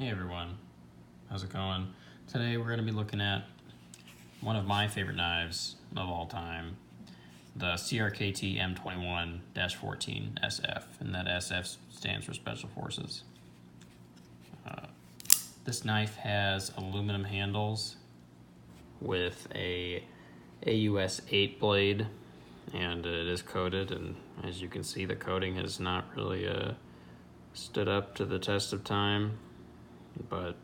Hey everyone, how's it going? Today we're going to be looking at one of my favorite knives of all time, the Crkt M21-14-SF, and that SF stands for Special Forces. This knife has aluminum handles with a AUS 8 blade, and it is coated, and as you can see the coating has not really stood up to the test of time, but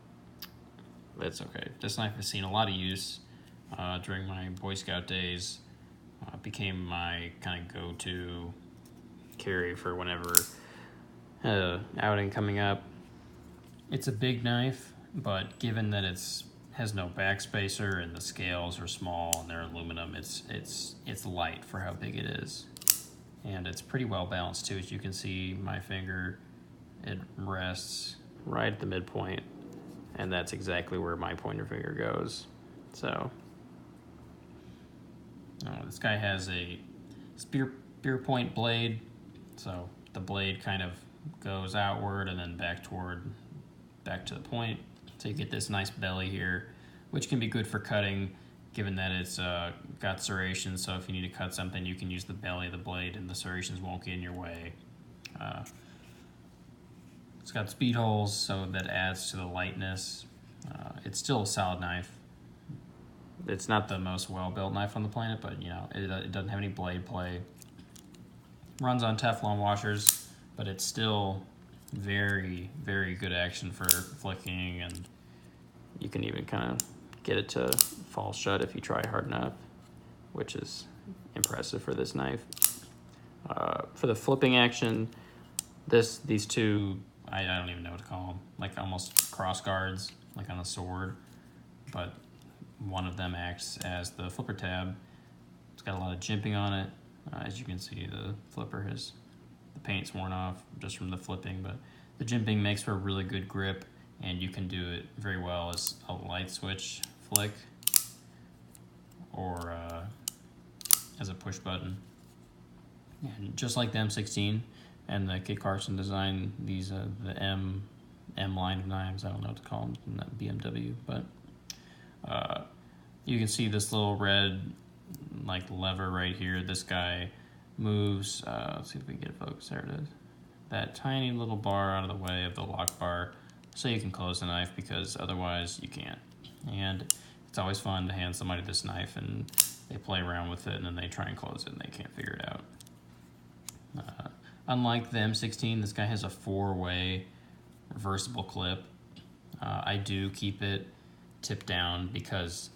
that's okay. This knife has seen a lot of use during my Boy Scout days. Became my kind of go-to carry for whenever outing coming up. It's a big knife, but given that has no backspacer and the scales are small and they're aluminum, it's light for how big it is, and it's pretty well balanced too. As you can see, my finger, it rests right at the midpoint, and that's exactly where my pointer finger goes. So this guy has a spear point blade, so the blade kind of goes outward and then back to the point. So you get this nice belly here, which can be good for cutting, given that it's got serrations. So if you need to cut something, you can use the belly of the blade and the serrations won't get in your way. It's got speed holes, so that adds to the lightness. It's still a solid knife. It's not the most well-built knife on the planet, but it doesn't have any blade play. Runs on Teflon washers, but it's still very, very good action for flicking, and you can even kind of get it to fall shut if you try hard enough, which is impressive for this knife. For the flipping action, these two, I don't even know what to call them, like almost cross guards, like on a sword, but one of them acts as the flipper tab. It's got a lot of jimping on it. As you can see, the paint's worn off just from the flipping, but the jimping makes for a really good grip, and you can do it very well as a light switch flick or as a push button. And just like the M16 and the Kit Carson design, these the M line of knives, I don't know what to call them, not BMW, but you can see this little red lever right here. This guy moves, let's see if we can get a focus, there it is, that tiny little bar out of the way of the lock bar so you can close the knife, because otherwise you can't. And it's always fun to hand somebody this knife and they play around with it and then they try and close it and they can't figure it out. Unlike the M16, this guy has a 4-way reversible clip. I do keep it tipped down because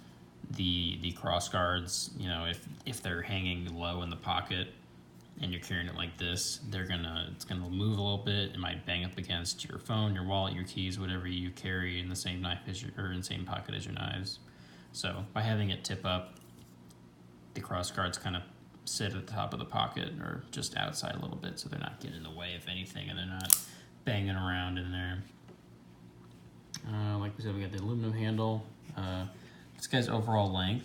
the cross guards, if they're hanging low in the pocket and you're carrying it like this, it's gonna move a little bit. It might bang up against your phone, your wallet, your keys, whatever you carry in the same knife or in the same pocket as your knives. So by having it tip up, the cross guards kind of sit at the top of the pocket or just outside a little bit, so they're not getting in the way of anything and they're not banging around in there. Like we said, we got the aluminum handle. This guy's overall length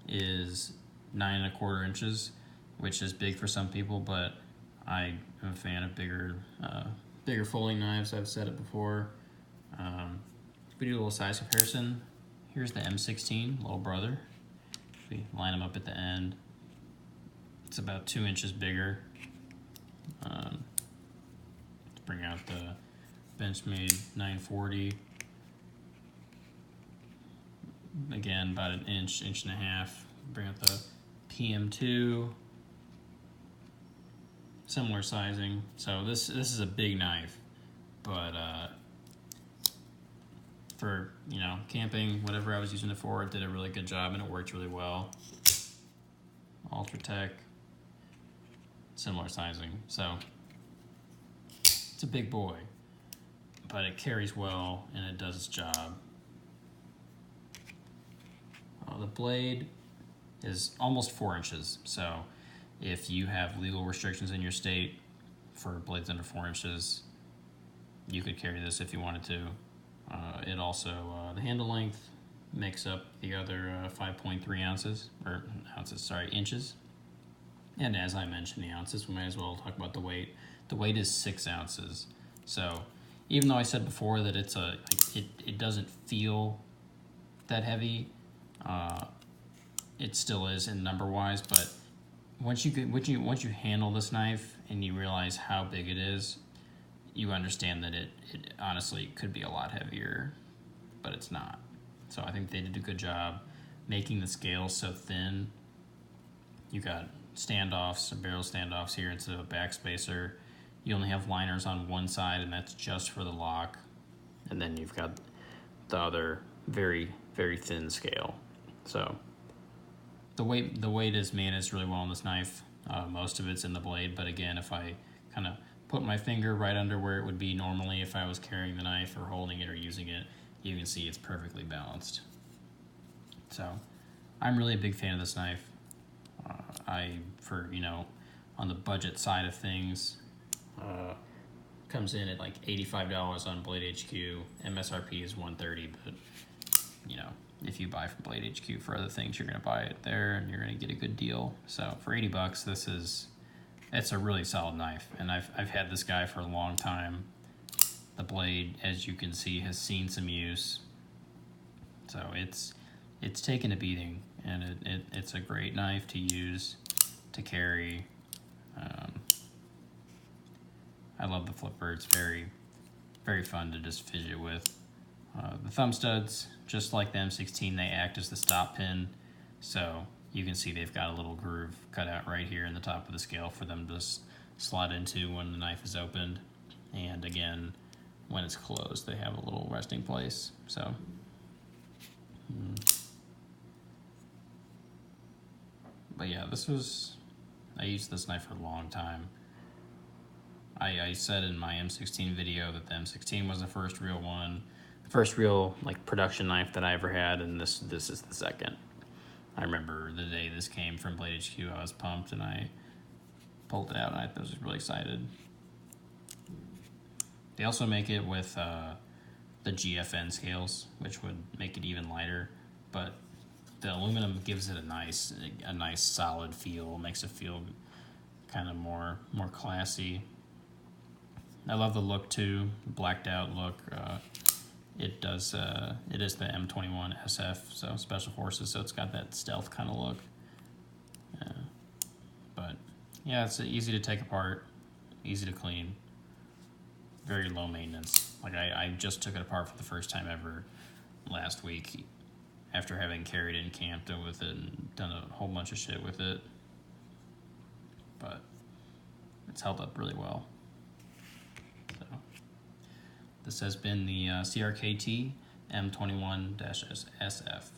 is 9¼ inches, which is big for some people, but I am a fan of bigger folding knives. I've said it before. If we do a little size comparison, here's the M16, little brother. If we line them up at the end, it's about 2 inches bigger. Let's bring out the Benchmade 940. Again, about an inch and a half. Bring out the PM2. Similar sizing. So this is a big knife, but for camping, whatever I was using it for, it did a really good job and it worked really well. Ultratech, similar sizing. So it's a big boy, but it carries well and it does its job. The blade is almost 4 inches, so if you have legal restrictions in your state for blades under 4 inches, you could carry this if you wanted to. It also, the handle length makes up the other 5.3 inches. And as I mentioned the ounces, we might as well talk about the weight. The weight is 6 ounces. So even though I said before that it's a it doesn't feel that heavy. It still is in number wise, but once you handle this knife and you realize how big it is, you understand that it honestly could be a lot heavier, but it's not. So I think they did a good job making the scale so thin. You got standoffs, barrel standoffs here instead of a backspacer. You only have liners on one side, and that's just for the lock. And then you've got the other very, very thin scale. So the weight is managed really well on this knife. Most of it's in the blade, but again, if I kind of put my finger right under where it would be normally if I was carrying the knife or holding it or using it, you can see it's perfectly balanced. So I'm really a big fan of this knife. On the budget side of things, comes in at like $85 on Blade HQ. MSRP is $130, but if you buy from Blade HQ for other things, you're gonna buy it there and you're gonna get a good deal. So for $80, it's a really solid knife, and I've had this guy for a long time. The blade, as you can see, has seen some use, so it's taken a beating, and it's a great knife to use, to carry. I love the flipper. It's very, very fun to just fidget with. The thumb studs, just like the M16, they act as the stop pin, so you can see they've got a little groove cut out right here in the top of the scale for them to slot into when the knife is opened, and again, when it's closed, they have a little resting place. So but yeah, I used this knife for a long time. I said in my M16 video that the M16 was the first real one, the first real like production knife that I ever had, and this is the second. I remember the day this came from Blade HQ, I was pumped, and I pulled it out, and I was really excited. They also make it with the GFN scales, which would make it even lighter, but the aluminum gives it a nice solid feel, makes it feel kind of more classy. I love the look too, blacked out look. It is the M21-SF, so Special Forces, so it's got that stealth kind of look. But yeah, it's easy to take apart, easy to clean, very low maintenance. Like I just took it apart for the first time ever last week after having carried it and camped it with it and done a whole bunch of shit with it. But it's held up really well. So this has been the Crkt M21-SF.